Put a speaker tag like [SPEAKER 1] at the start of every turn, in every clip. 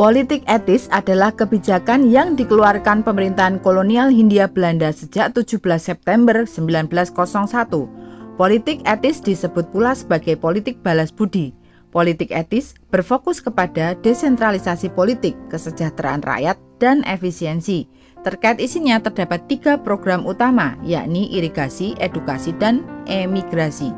[SPEAKER 1] Politik etis adalah kebijakan yang dikeluarkan pemerintahan kolonial Hindia Belanda sejak 17 September 1901. Politik etis disebut pula sebagai politik balas budi. Politik etis berfokus kepada desentralisasi politik, kesejahteraan rakyat, dan efisiensi. Terkait isinya terdapat 3 program utama, yakni irigasi, edukasi, dan emigrasi.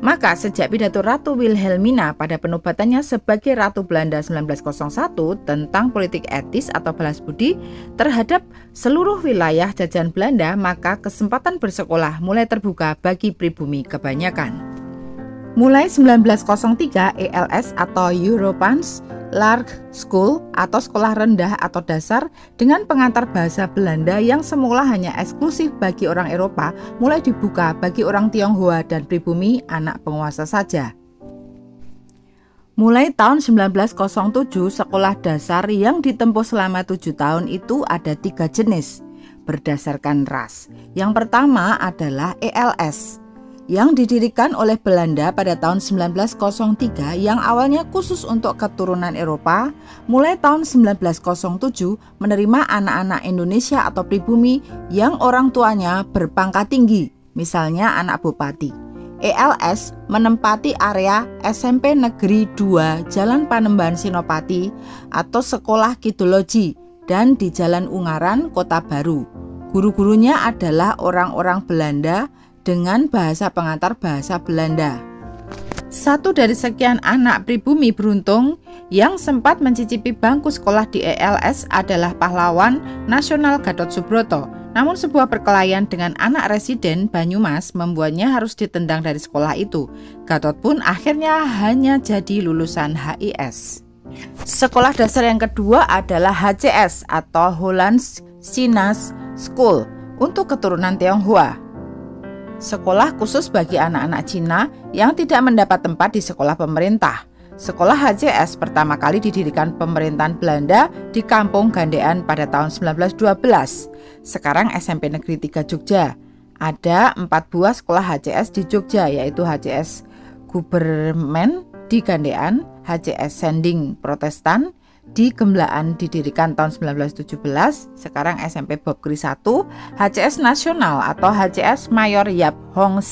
[SPEAKER 1] Maka sejak pidato Ratu Wilhelmina pada penobatannya sebagai Ratu Belanda 1901 tentang politik etis atau balas budi terhadap seluruh wilayah jajahan Belanda, maka kesempatan bersekolah mulai terbuka bagi pribumi kebanyakan. Mulai 1903, ELS atau Europeans Large School atau sekolah rendah atau dasar dengan pengantar bahasa Belanda yang semula hanya eksklusif bagi orang Eropa mulai dibuka bagi orang Tionghoa dan pribumi anak penguasa saja. Mulai tahun 1907, sekolah dasar yang ditempuh selama 7 tahun itu ada 3 jenis berdasarkan ras. Yang pertama adalah ELS yang didirikan oleh Belanda pada tahun 1903 yang awalnya khusus untuk keturunan Eropa, mulai tahun 1907 menerima anak-anak Indonesia atau pribumi yang orang tuanya berpangkat tinggi, misalnya anak bupati. ELS menempati area SMP Negeri 2 Jalan Panembahan Senopati atau Sekolah Kidologi dan di Jalan Ungaran, Kota Baru. Guru-gurunya adalah orang-orang Belanda dengan bahasa pengantar bahasa Belanda. Satu dari sekian anak pribumi beruntung yang sempat mencicipi bangku sekolah di ELS adalah pahlawan nasional Gatot Subroto. Namun sebuah perkelahian dengan anak residen Banyumas membuatnya harus ditendang dari sekolah itu. Gatot pun akhirnya hanya jadi lulusan HIS. Sekolah dasar yang kedua adalah HCS atau Hollands Chinese School untuk keturunan Tionghoa. Sekolah khusus bagi anak-anak Cina yang tidak mendapat tempat di sekolah pemerintah. Sekolah HCS pertama kali didirikan pemerintahan Belanda di Kampung Gandean pada tahun 1912. Sekarang SMP Negeri 3 Jogja. Ada 4 buah sekolah HCS di Jogja, yaitu HCS Gubermen di Gandean, HCS Sending Protestan di Gemblaan didirikan tahun 1917, sekarang SMP Bob Kri 1, HCS Nasional atau HCS Mayor Yap Hong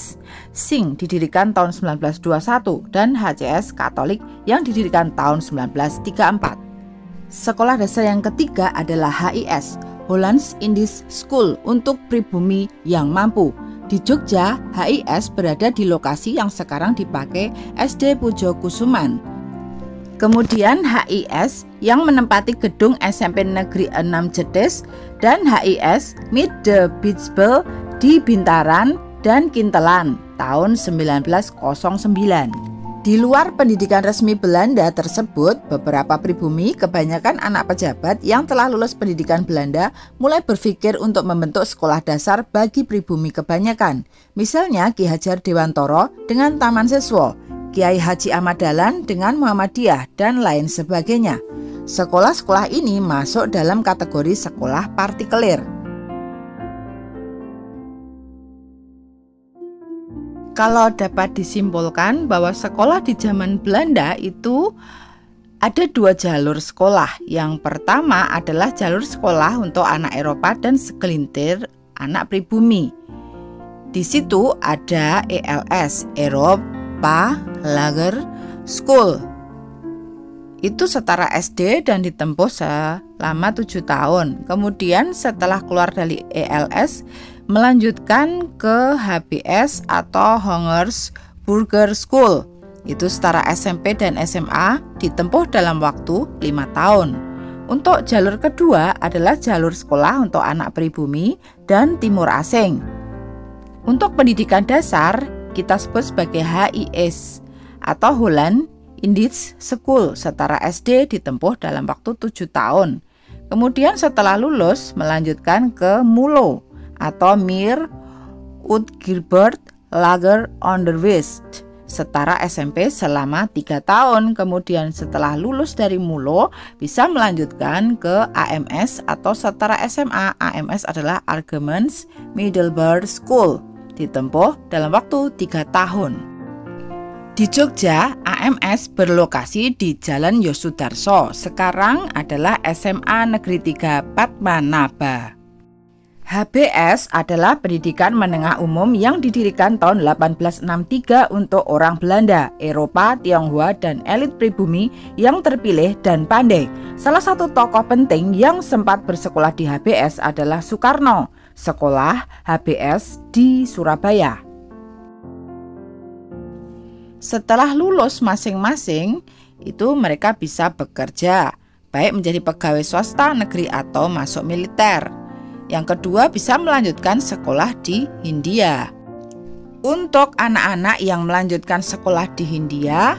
[SPEAKER 1] Sing didirikan tahun 1921 dan HCS Katolik yang didirikan tahun 1934. Sekolah dasar yang ketiga adalah HIS, Hollands Indies School untuk pribumi yang mampu. Di Jogja, HIS berada di lokasi yang sekarang dipakai SD Pujo Kusuman. Kemudian HIS yang menempati gedung SMP Negeri 6 Jedes dan HIS Midde Bitsbel di Bintaran dan Kintelan tahun 1909. Di luar pendidikan resmi Belanda tersebut, beberapa pribumi, kebanyakan anak pejabat yang telah lulus pendidikan Belanda mulai berpikir untuk membentuk sekolah dasar bagi pribumi kebanyakan. Misalnya Ki Hajar Dewantoro dengan Taman Siswa, Kiai Haji Ahmad Dahlan dengan Muhammadiyah, dan lain sebagainya. Sekolah-sekolah ini masuk dalam kategori sekolah partikelir. Kalau dapat disimpulkan bahwa sekolah di zaman Belanda itu ada 2 jalur sekolah. Yang pertama adalah jalur sekolah untuk anak Eropa dan segelintir anak pribumi. Di situ ada ELS, Eropa Lager School. Itu setara SD dan ditempuh selama 7 tahun. Kemudian setelah keluar dari ELS, melanjutkan ke HBS atau Hongers Burger School. Itu setara SMP dan SMA ditempuh dalam waktu 5 tahun. Untuk jalur kedua adalah jalur sekolah untuk anak pribumi dan timur asing. Untuk pendidikan dasar kita sebut sebagai HIS atau Holland Indies School, setara SD ditempuh dalam waktu 7 tahun. Kemudian setelah lulus melanjutkan ke MULO atau Meer Uitgerberd Lager Onderwijs, setara SMP selama 3 tahun. Kemudian setelah lulus dari MULO bisa melanjutkan ke AMS atau setara SMA. AMS adalah Arguments Middelbare School, ditempuh dalam waktu 3 tahun. Di Jogja, AMS berlokasi di Jalan Yosudarso, sekarang adalah SMA Negeri 3 Padmanaba. HBS adalah pendidikan menengah umum yang didirikan tahun 1863 untuk orang Belanda, Eropa, Tionghoa, dan elit pribumi yang terpilih dan pandai. Salah satu tokoh penting yang sempat bersekolah di HBS adalah Soekarno, sekolah HBS di Surabaya. Setelah lulus masing-masing, itu mereka bisa bekerja, baik menjadi pegawai swasta, negeri, atau masuk militer. Yang kedua, bisa melanjutkan sekolah di Hindia. Untuk anak-anak yang melanjutkan sekolah di Hindia,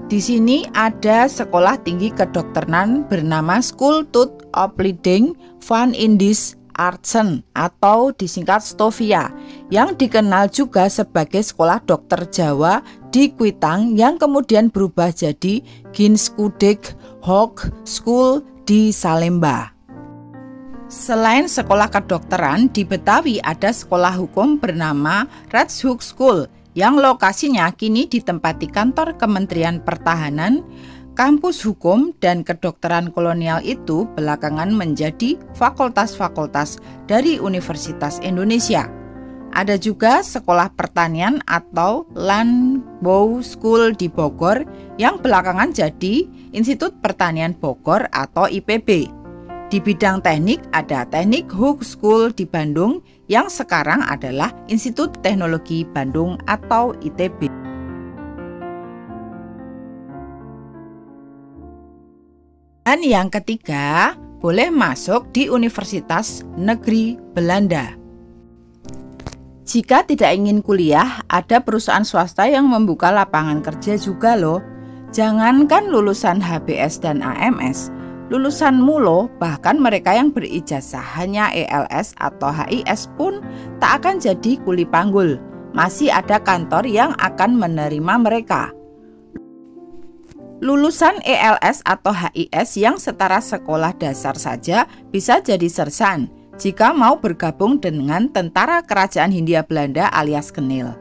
[SPEAKER 1] di sini ada sekolah tinggi kedokteran bernama School tot Opleiding van Indisch Artsen atau disingkat Stovia, yang dikenal juga sebagai Sekolah Dokter Jawa di Kuitang yang kemudian berubah jadi Ginskudik Hoog School di Salemba. Selain sekolah kedokteran, di Betawi ada sekolah hukum bernama Rechtshoek School yang lokasinya kini ditempati kantor Kementerian Pertahanan. Kampus hukum dan kedokteran kolonial itu belakangan menjadi fakultas-fakultas dari Universitas Indonesia. Ada juga sekolah pertanian atau Landbouw School di Bogor yang belakangan jadi Institut Pertanian Bogor atau IPB. Di bidang teknik ada Teknik Hogeschool di Bandung yang sekarang adalah Institut Teknologi Bandung atau ITB. Dan yang ketiga, boleh masuk di Universitas Negeri Belanda. Jika tidak ingin kuliah, ada perusahaan swasta yang membuka lapangan kerja juga loh. Jangankan lulusan HBS dan AMS, lulusan MULO, bahkan mereka yang berijazah hanya ELS atau HIS pun tak akan jadi kuli panggul. Masih ada kantor yang akan menerima mereka. Lulusan ELS atau HIS yang setara sekolah dasar saja bisa jadi sersan jika mau bergabung dengan tentara kerajaan Hindia Belanda alias Kenil.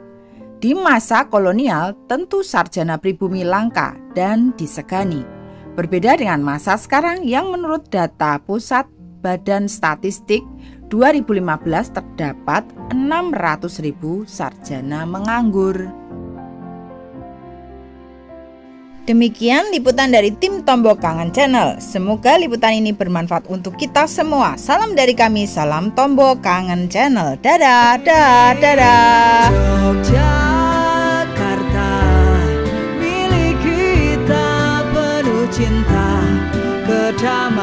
[SPEAKER 1] Di masa kolonial, tentu sarjana pribumi langka dan disegani. Berbeda dengan masa sekarang yang menurut data Pusat Badan Statistik 2015 terdapat 600.000 sarjana menganggur. Demikian liputan dari tim Tombo Kangen Channel. Semoga liputan ini bermanfaat untuk kita semua. Salam dari kami, salam Tombo Kangen Channel. Dadah, dadah, dadah. Yogyakarta, milik kita penuh cinta, kedamaian.